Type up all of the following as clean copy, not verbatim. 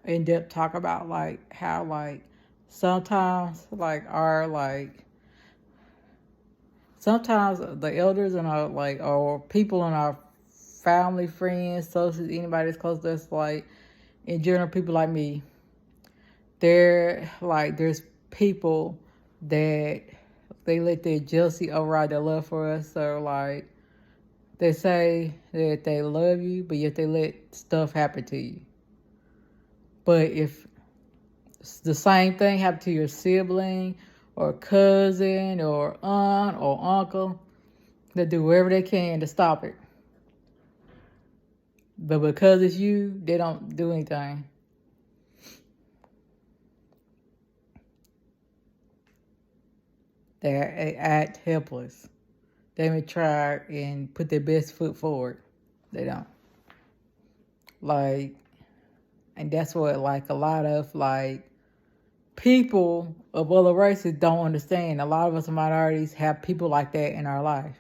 in depth talk about like how like sometimes like our like sometimes the elders and our like or people in our family, friends, associates, anybody that's close to us, like in general, people like me, there's people that they let their jealousy override their love for us. So like they say that they love you, but yet they let stuff happen to you. But if the same thing happened to your sibling or cousin or aunt or uncle, they do whatever they can to stop it. But because it's you, they don't do anything. They act helpless. They may try and put their best foot forward. They don't. Like, and that's what like a lot of like people of other races don't understand. A lot of us minorities have people like that in our life.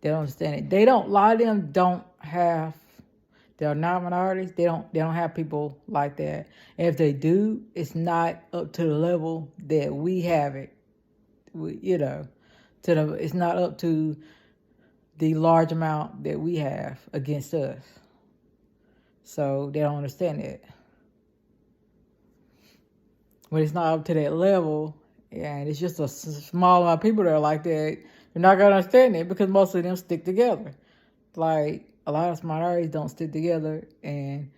They don't understand it. They don't. A lot of them don't have. They're not minorities. They don't have people like that. And if they do, it's not up to the level that we have it. It's not up to the large amount that we have against us. So they don't understand it. When it's not up to that level, and it's just a small amount of people that are like that, you're not gonna understand it because most of them stick together. Like a lot of minorities don't stick together, and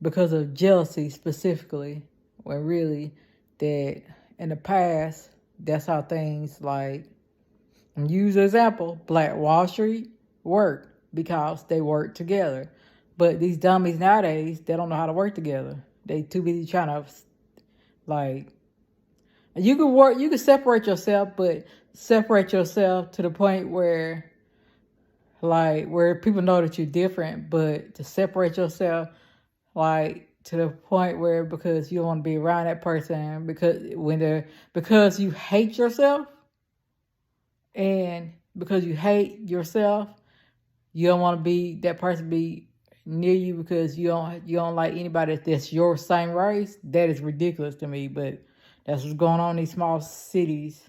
because of jealousy specifically, when really that in the past, that's how things like use an example, Black Wall Street worked because they worked together. But these dummies nowadays, they don't know how to work together. They too busy trying to like you can separate yourself, but separate yourself to the point where like where people know that you're different, but to separate yourself like to the point where because you don't want to be around that person because you hate yourself and because you hate yourself, you don't want to be that person be near you because you don't like anybody that's your same race. That is ridiculous to me, but that's what's going on in these small cities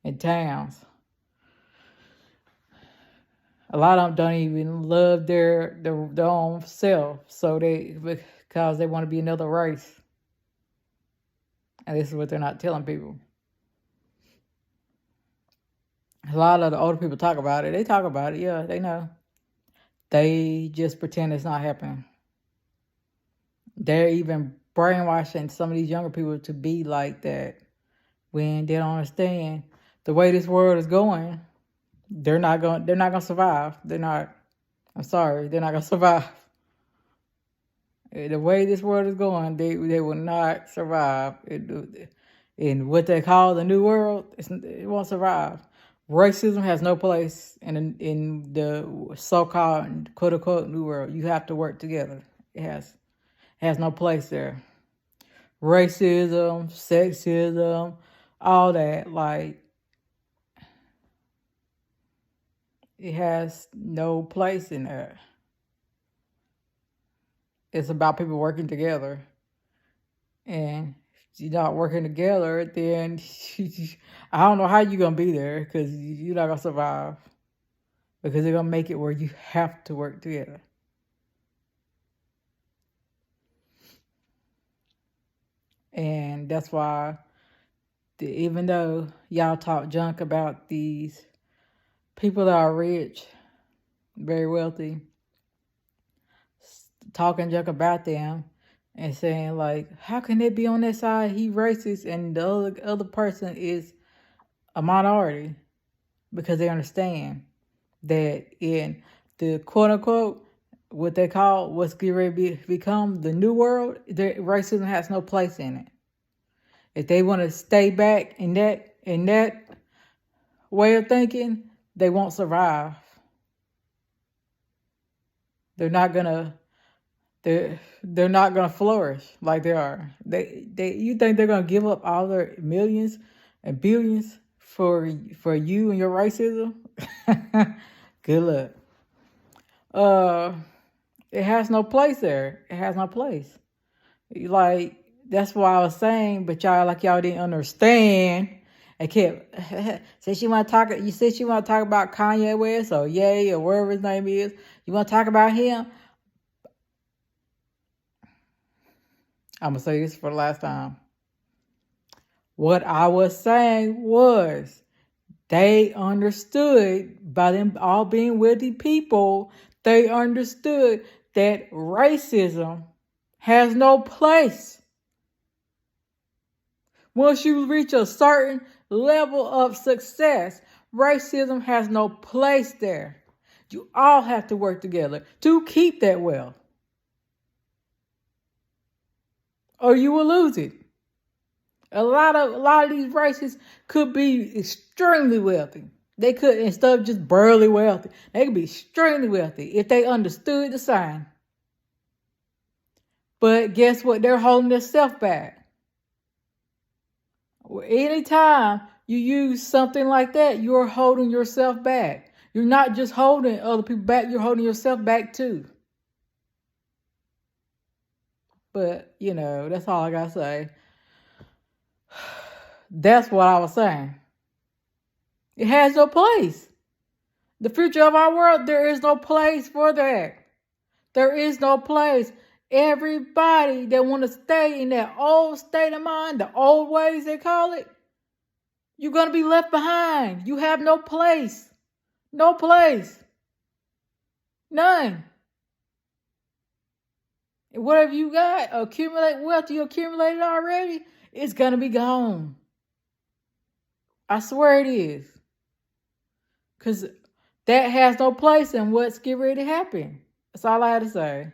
and towns. A lot of them don't even love their own self, so they because they want to be another race, and this is what they're not telling people. A lot of the older people talk about it. They talk about it, yeah, they know. They just pretend it's not happening. They're even brainwashing some of these younger people to be like that when they don't understand the way this world is going. They're not gonna survive. They're not. I'm sorry, they're not gonna survive. The way this world is going, they will not survive. In what they call the new world, it won't survive. Racism has no place in the so-called quote unquote new world. You have to work together. It has no place there. Racism, sexism, all that, like it has no place in there. It's about people working together. And if you're not working together, then I don't know how you're gonna be there because you're not gonna survive. Because they're gonna make it where you have to work together. And that's why even though y'all talk junk about these people that are rich, very wealthy, talking junk about them and saying like, how can they be on that side? He racist, and the other person is a minority because they understand that in the quote unquote what they call what's getting ready to become the new world, racism has no place in it. If they want to stay back in that way of thinking, they won't survive. They're not gonna they're not gonna flourish like they are. They you think they're gonna give up all their millions and billions for you and your racism? Good luck. Uh, it has no place there. It has no place. Like, that's why I was saying, but y'all like y'all didn't understand. I kept said she want to talk. You said she want to talk about Kanye West or Ye or wherever his name is. You want to talk about him? I'm gonna say this for the last time. What I was saying was they understood by them all being wealthy people. They understood that racism has no place. Once you reach a certain level of success, racism has no place there. You all have to work together to keep that wealth, or you will lose it. A lot of these races could be extremely wealthy. They could, instead of just barely wealthy, they could be extremely wealthy if they understood the sign. But guess what? They're holding themselves back. Anytime you use something like that, you're holding yourself back. You're not just holding other people back, you're holding yourself back too. But, that's all I got to say. That's what I was saying. It has no place. The future of our world, there is no place for that. There is no place. Everybody that want to stay in that old state of mind, the old ways they call it, you're going to be left behind. You have no place. No place. None. And whatever you got, accumulate wealth you accumulated already, it's going to be gone. I swear it is. Because that has no place in what's getting ready to happen. That's all I had to say.